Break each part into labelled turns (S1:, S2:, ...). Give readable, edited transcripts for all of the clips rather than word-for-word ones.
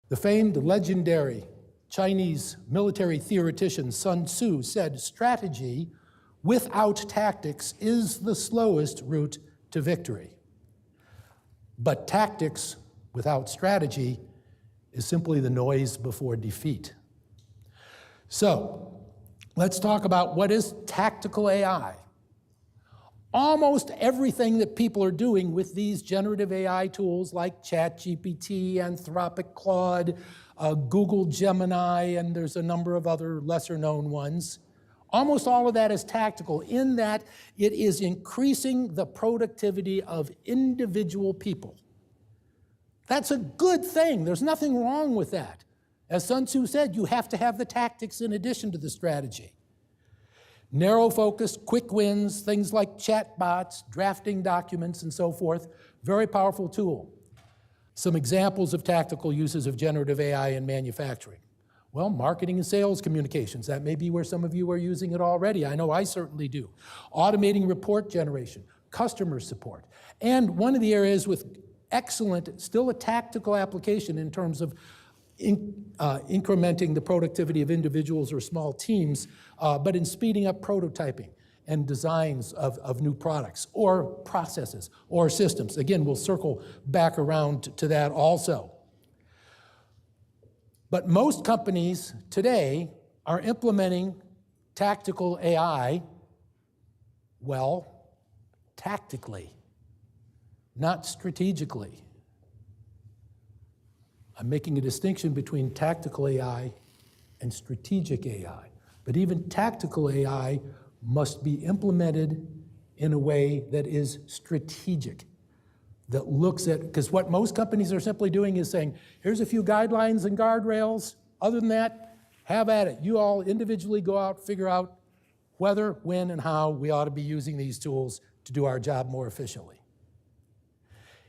S1: The famed, legendary Chinese military theoretician Sun Tzu said, "Strategy without tactics is the slowest route to victory. But tactics without strategy is simply the noise before defeat." So, let's talk about what is tactical AI. Almost everything that people are doing with these generative AI tools like ChatGPT, Anthropic, Claude, Google Gemini, and there's a number of other lesser-known ones, almost all of that is tactical in that it is increasing the productivity of individual people. That's a good thing. There's nothing wrong with that. As Sun Tzu said, you have to have the tactics in addition to the strategy. Narrow focus, quick wins, things like chatbots, drafting documents, and so forth, very powerful tool. Some examples of tactical uses of generative AI in manufacturing. Well, marketing and sales communications, that may be where some of you are using it already. I know I certainly do. Automating report generation, customer support. And one of the areas with excellent, still a tactical application in terms of incrementing the productivity of individuals or small teams, but in speeding up prototyping and designs of new products or processes or systems. Again, we'll circle back around to that also. But most companies today are implementing tactical AI, well, tactically, not strategically. I'm making a distinction between tactical AI and strategic AI. But even tactical AI must be implemented in a way that is strategic, that looks at, because what most companies are simply doing is saying, here's a few guidelines and guardrails. Other than that, have at it. You all individually go out, figure out whether, when, and how we ought to be using these tools to do our job more efficiently.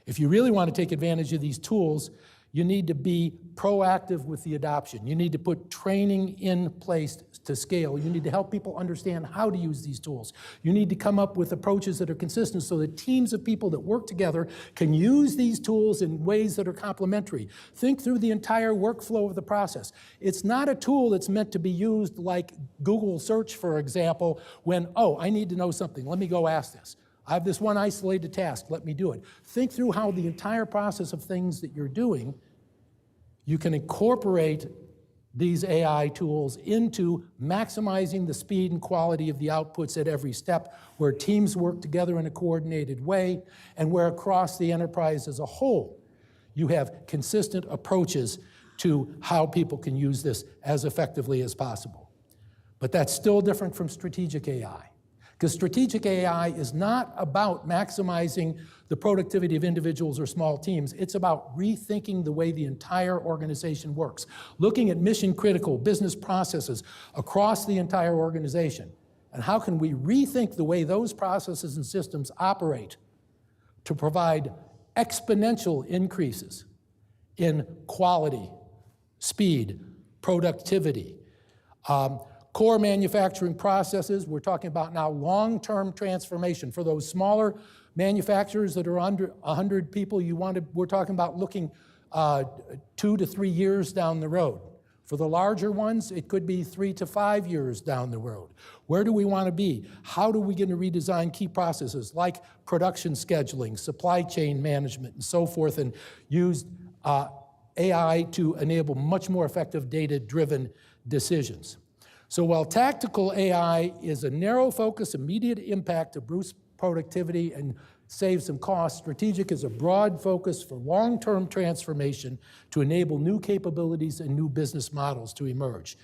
S1: If you really want to take advantage of these tools, you need to be proactive with the adoption. You need to put training in place to scale. You need to help people understand how to use these tools. You need to come up with approaches that are consistent so that teams of people that work together can use these tools in ways that are complementary. Think through the entire workflow of the process. It's not a tool that's meant to be used like Google search, for example, when, oh, I need to know something, let me go ask this. I have this one isolated task, let me do it. Think through how the entire process of things that you're doing, you can incorporate these AI tools into maximizing the speed and quality of the outputs at every step, where teams work together in a coordinated way, and where across the enterprise as a whole, you have consistent approaches to how people can use this as effectively as possible. But that's still different from strategic AI. Because strategic AI is not about maximizing the productivity of individuals or small teams. It's about rethinking the way the entire organization works, looking at mission-critical business processes across the entire organization. And how can we rethink the way those processes and systems operate to provide exponential increases in quality, speed, productivity, core manufacturing processes. We're talking about now long-term transformation. For those smaller manufacturers that are under 100 people, we're talking about looking 2 to 3 years down the road. For the larger ones, it could be 3 to 5 years down the road. Where do we want to be? How do we get to redesign key processes like production scheduling, supply chain management, and so forth, and use AI to enable much more effective data-driven decisions? So while tactical AI is a narrow focus, immediate impact to boost productivity and save some costs, strategic is a broad focus for long-term transformation to enable new capabilities and new business models to emerge.